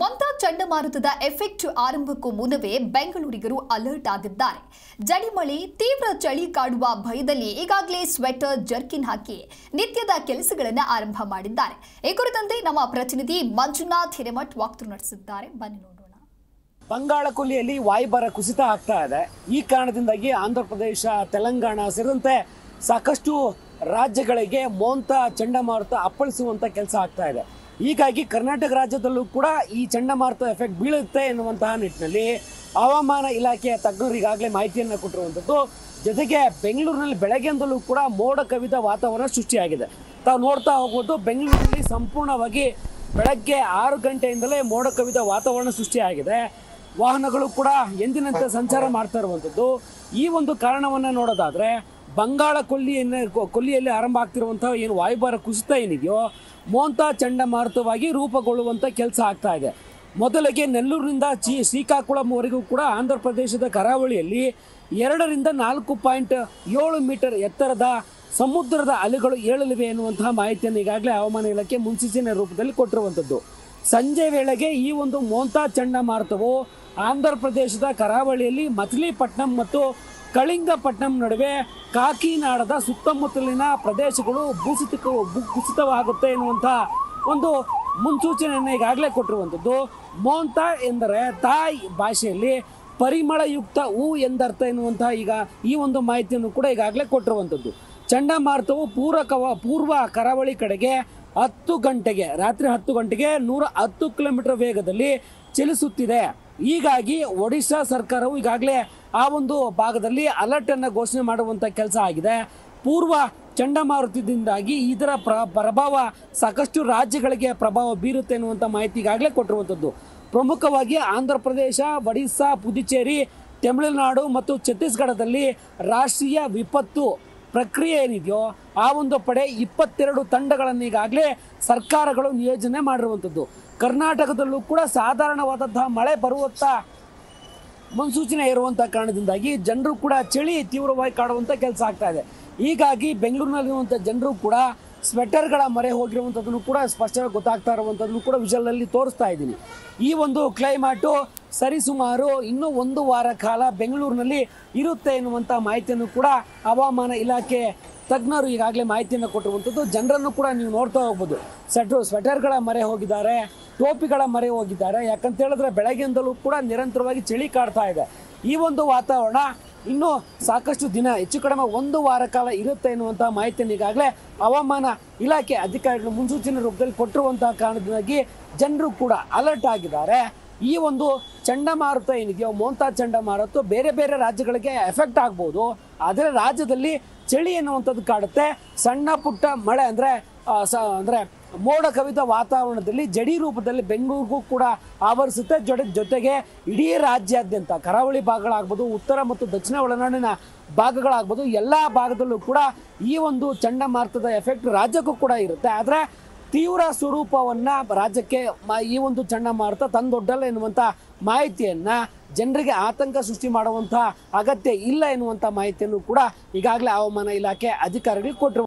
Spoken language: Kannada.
ಮೊಂತಾ ಚಂಡಮಾರುತದ ಎಫೆಕ್ಟ್ ಆರಂಭಕ್ಕೂ ಮುನ್ನವೇ ಬೆಂಗಳೂರಿಗರು ಅಲರ್ಟ್ ಆಗಿದ್ದಾರೆ. ಜಡಿಮಳೆ, ತೀವ್ರ ಚಳಿ ಕಾಡುವ ಭಯದಲ್ಲಿ ಈಗಾಗಲೇ ಸ್ವೆಟರ್, ಜರ್ಕಿನ್ ಹಾಕಿ ನಿತ್ಯದ ಕೆಲಸಗಳನ್ನು ಆರಂಭ ಮಾಡಿದ್ದಾರೆ. ಈ ಕುರಿತಂತೆ ನಮ್ಮ ಪ್ರತಿನಿಧಿ ಮಂಜುನಾಥ್ ಹಿರೇಮಠ್ ವಾಕ್ತರು ನಡೆಸಿದ್ದಾರೆ. ಬನ್ನಿ ನೋಡೋಣ. ಬಂಗಾಳ ಕೊಲ್ಲಿಯಲ್ಲಿ ವಾಯುಭಾರ ಕುಸಿತ ಆಗ್ತಾ ಇದೆ. ಈ ಕಾರಣದಿಂದಾಗಿ ಆಂಧ್ರ ಪ್ರದೇಶ, ತೆಲಂಗಾಣ ಸೇರಿದಂತೆ ಸಾಕಷ್ಟು ರಾಜ್ಯಗಳಿಗೆ ಮೊಂತಾ ಚಂಡಮಾರುತ ಅಪ್ಪಳಿಸುವಂತ ಕೆಲಸ ಆಗ್ತಾ ಇದೆ. ಹೀಗಾಗಿ ಕರ್ನಾಟಕ ರಾಜ್ಯದಲ್ಲೂ ಕೂಡ ಈ ಚಂಡಮಾರುತ ಎಫೆಕ್ಟ್ ಬೀಳುತ್ತೆ ಎನ್ನುವಂತಹ ನಿಟ್ಟಿನಲ್ಲಿ ಹವಾಮಾನ ಇಲಾಖೆಯ ತಜ್ಞರು ಈಗಾಗಲೇ ಮಾಹಿತಿಯನ್ನು ಕೊಟ್ಟಿರುವಂಥದ್ದು. ಜೊತೆಗೆ ಬೆಂಗಳೂರಿನಲ್ಲಿ ಬೆಳಗ್ಗೆಯಿಂದಲೂ ಕೂಡ ಮೋಡ ಕವಿದ ವಾತಾವರಣ ಸೃಷ್ಟಿಯಾಗಿದೆ. ತಾವು ನೋಡ್ತಾ ಹೋಗ್ಬೋದು, ಬೆಂಗಳೂರಿನಲ್ಲಿ ಸಂಪೂರ್ಣವಾಗಿ ಬೆಳಗ್ಗೆ 6 ಗಂಟೆಯಿಂದಲೇ ಮೋಡ ಕವಿದ ವಾತಾವರಣ ಸೃಷ್ಟಿಯಾಗಿದೆ. ವಾಹನಗಳು ಕೂಡ ಎಂದಿನಂತೆ ಸಂಚಾರ ಮಾಡ್ತಾ ಇರುವಂಥದ್ದು. ಈ ಒಂದು ಕಾರಣವನ್ನು ನೋಡೋದಾದರೆ ಬಂಗಾಳ ಕೊಲ್ಲಿಯಲ್ಲಿ ಆರಂಭ ಆಗ್ತಿರುವಂತಹ ಏನು ವಾಯುಭಾರ ಕುಸಿತ ಏನಿದೆಯೋ ಮೊಂತಾ ಚಂಡಮಾರುತವಾಗಿ ರೂಪುಗೊಳ್ಳುವಂಥ ಕೆಲಸ ಆಗ್ತಾ ಇದೆ. ಮೊದಲಿಗೆ ನೆಲ್ಲೂರಿನಿಂದ ಶ್ರೀಕಾಕುಳಂವರೆಗೂ ಕೂಡ ಆಂಧ್ರ ಪ್ರದೇಶದ ಕರಾವಳಿಯಲ್ಲಿ 2 ರಿಂದ 4.7 ಮೀಟರ್ ಎತ್ತರದ ಸಮುದ್ರದ ಅಲೆಗಳು ಏಳಲಿವೆ ಎನ್ನುವಂತಹ ಮಾಹಿತಿಯನ್ನು ಈಗಾಗಲೇ ಹವಾಮಾನ ಇಲಾಖೆ ಮುನ್ಸೂಚನೆ ರೂಪದಲ್ಲಿ ಕೊಟ್ಟಿರುವಂಥದ್ದು. ಸಂಜೆ ವೇಳೆಗೆ ಈ ಒಂದು ಮೊಂತಾ ಚಂಡಮಾರುತವು ಆಂಧ್ರ ಪ್ರದೇಶದ ಕರಾವಳಿಯಲ್ಲಿ ಮಚಿಲಿಪಟ್ಟಣಂ ಮತ್ತು ಕಳಿಂಗಪಟ್ಟಣಂ ನಡುವೆ ಕಾಕಿನಾಡದ ಸುತ್ತಮುತ್ತಲಿನ ಪ್ರದೇಶಗಳು ಕುಸಿತವಾಗುತ್ತೆ ಎನ್ನುವಂಥ ಒಂದು ಮುನ್ಸೂಚನೆಯನ್ನು ಈಗಾಗಲೇ ಕೊಟ್ಟಿರುವಂಥದ್ದು. ಮೊಂತಾ ಎಂದರೆ ತಾಯ್ ಭಾಷೆಯಲ್ಲಿ ಪರಿಮಳಯುಕ್ತ ಹೂ ಎಂದರ್ಥ ಎನ್ನುವಂಥ ಈ ಒಂದು ಮಾಹಿತಿಯನ್ನು ಕೂಡ ಈಗಾಗಲೇ ಕೊಟ್ಟಿರುವಂಥದ್ದು. ಚಂಡಮಾರುತವು ಪೂರ್ವ ಕರಾವಳಿ ಕಡೆಗೆ ರಾತ್ರಿ 10 ಗಂಟೆಗೆ 110 ಕಿಲೋಮೀಟರ್ ವೇಗದಲ್ಲಿ ಚಲಿಸುತ್ತಿದೆ. ಹೀಗಾಗಿ ಒಡಿಶಾ ಸರ್ಕಾರವು ಈಗಾಗಲೇ ಆ ಒಂದು ಭಾಗದಲ್ಲಿ ಅಲರ್ಟ್ ಅನ್ನು ಘೋಷಣೆ ಮಾಡುವಂಥ ಕೆಲಸ ಆಗಿದೆ. ಪೂರ್ವ ಚಂಡಮಾರುತದಿಂದಾಗಿ ಇದರ ಪ್ರಭಾವ ಸಾಕಷ್ಟು ರಾಜ್ಯಗಳಿಗೆ ಪ್ರಭಾವ ಬೀರುತ್ತೆ ಎನ್ನುವಂಥ ಮಾಹಿತಿ ಈಗಾಗಲೇ ಕೊಟ್ಟಿರುವಂಥದ್ದು. ಪ್ರಮುಖವಾಗಿ ಆಂಧ್ರ ಪ್ರದೇಶ, ಒಡಿಶಾ, ಪುದುಚೇರಿ, ತಮಿಳುನಾಡು ಮತ್ತು ಛತ್ತೀಸ್ಗಢದಲ್ಲಿ ರಾಷ್ಟ್ರೀಯ ವಿಪತ್ತು ಪ್ರಕ್ರಿಯೆ ಏನಿದೆಯೋ ಆ ಒಂದು ಪಡೆ 22 ತಂಡಗಳನ್ನು ಈಗಾಗಲೇ ಸರ್ಕಾರಗಳು ನಿಯೋಜನೆ ಮಾಡಿರುವಂಥದ್ದು. ಕರ್ನಾಟಕದಲ್ಲೂ ಕೂಡ ಸಾಧಾರಣವಾದಂತಹ ಮಳೆ ಬರುವಂಥ ಮುನ್ಸೂಚನೆ ಇರುವಂಥ ಕಾರಣದಿಂದಾಗಿ ಜನರು ಕೂಡ ಚಳಿ ತೀವ್ರವಾಗಿ ಕಾಡುವಂಥ ಕೆಲಸ ಆಗ್ತಾ ಇದೆ. ಹೀಗಾಗಿ ಬೆಂಗಳೂರಿನಲ್ಲಿರುವಂಥ ಜನರು ಕೂಡ ಸ್ವೆಟರ್ಗಳ ಮೊರೆ ಹೋಗಿರುವಂಥದ್ದನ್ನು ಕೂಡ ಸ್ಪಷ್ಟವಾಗಿ ಗೊತ್ತಾಗ್ತಾ ಇರುವಂಥದ್ದನ್ನು ಕೂಡ ವಿಜುವಲಲ್ಲಿ ತೋರಿಸ್ತಾ ಇದ್ದೀನಿ. ಈ ಒಂದು ಕ್ಲೈಮೇಟು ಸರಿಸುಮಾರು ಇನ್ನೂ 1 ವಾರ ಕಾಲ ಬೆಂಗಳೂರಿನಲ್ಲಿ ಇರುತ್ತೆ ಎನ್ನುವಂಥ ಮಾಹಿತಿಯನ್ನು ಕೂಡ ಹವಾಮಾನ ಇಲಾಖೆ ತಜ್ಞರು ಈಗಾಗಲೇ ಮಾಹಿತಿಯನ್ನು ಕೊಟ್ಟಿರುವಂಥದ್ದು. ಜನರನ್ನು ಕೂಡ ನೀವು ನೋಡ್ತಾ ಹೋಗ್ಬೋದು, ಸ್ವೆಟರ್ಗಳ ಮೊರೆ ಹೋಗಿದ್ದಾರೆ, ಟೋಪಿಗಳ ಮೊರೆ ಹೋಗಿದ್ದಾರೆ. ಯಾಕಂತ ಹೇಳಿದ್ರೆ ಬೆಳಗ್ಗೆಯಿಂದಲೂ ಕೂಡ ನಿರಂತರವಾಗಿ ಚಳಿ ಕಾಡ್ತಾ ಇದೆ. ಈ ಒಂದು ವಾತಾವರಣ ಇನ್ನೂ ಸಾಕಷ್ಟು ದಿನ, ಹೆಚ್ಚು ಕಡಿಮೆ 1 ವಾರ ಕಾಲ ಇರುತ್ತೆ ಎನ್ನುವಂಥ ಮಾಹಿತಿಯನ್ನು ಈಗಾಗಲೇ ಹವಾಮಾನ ಇಲಾಖೆ ಅಧಿಕಾರಿಗಳು ಮುನ್ಸೂಚನೆ ರೂಪದಲ್ಲಿ ಕೊಟ್ಟಿರುವಂತಹ ಕಾರಣದಿಂದಾಗಿ ಜನರು ಕೂಡ ಅಲರ್ಟ್ ಆಗಿದ್ದಾರೆ. ಈ ಒಂದು ಚಂಡಮಾರುತ ಏನಿದೆಯೋ ಮೊಂತಾ ಚಂಡಮಾರುತ ಬೇರೆ ಬೇರೆ ರಾಜ್ಯಗಳಿಗೆ ಎಫೆಕ್ಟ್ ಆಗ್ಬೋದು, ಆದರೆ ರಾಜ್ಯದಲ್ಲಿ ಚಳಿ ಎನ್ನುವಂಥದ್ದು ಕಾಡುತ್ತೆ. ಸಣ್ಣ ಪುಟ್ಟ ಮಳೆ ಅಂದರೆ ಮೋಡ ಕವಿದ ವಾತಾವರಣದಲ್ಲಿ ಜಡಿ ರೂಪದಲ್ಲಿ ಬೆಂಗಳೂರಿಗೂ ಕೂಡ ಆವರಿಸುತ್ತೆ. ಜೊತೆಗೆ ಇಡೀ ರಾಜ್ಯಾದ್ಯಂತ ಕರಾವಳಿ ಭಾಗಗಳಾಗ್ಬೋದು, ಉತ್ತರ ಮತ್ತು ದಕ್ಷಿಣ ಒಳನಾಡಿನ ಭಾಗಗಳಾಗ್ಬೋದು, ಎಲ್ಲ ಭಾಗದಲ್ಲೂ ಕೂಡ ಈ ಒಂದು ಚಂಡಮಾರುತದ ಎಫೆಕ್ಟ್ ರಾಜ್ಯಕ್ಕೂ ಕೂಡ ಇರುತ್ತೆ. ಆದರೆ ತೀವ್ರ ಸ್ವರೂಪವನ್ನು ರಾಜ್ಯಕ್ಕೆ ಈ ಒಂದು ಚಂಡಮಾರುತ ತಂದೊಡ್ಡಲ್ಲ ಎನ್ನುವಂಥ ಮಾಹಿತಿಯನ್ನು, ಜನರಿಗೆ ಆತಂಕ ಸೃಷ್ಟಿ ಮಾಡುವಂಥ ಅಗತ್ಯ ಇಲ್ಲ ಎನ್ನುವಂಥ ಮಾಹಿತಿಯನ್ನು ಕೂಡ ಈಗಾಗಲೇ ಹವಾಮಾನ ಇಲಾಖೆ ಅಧಿಕಾರಿಗಳು ಕೊಟ್ಟರು.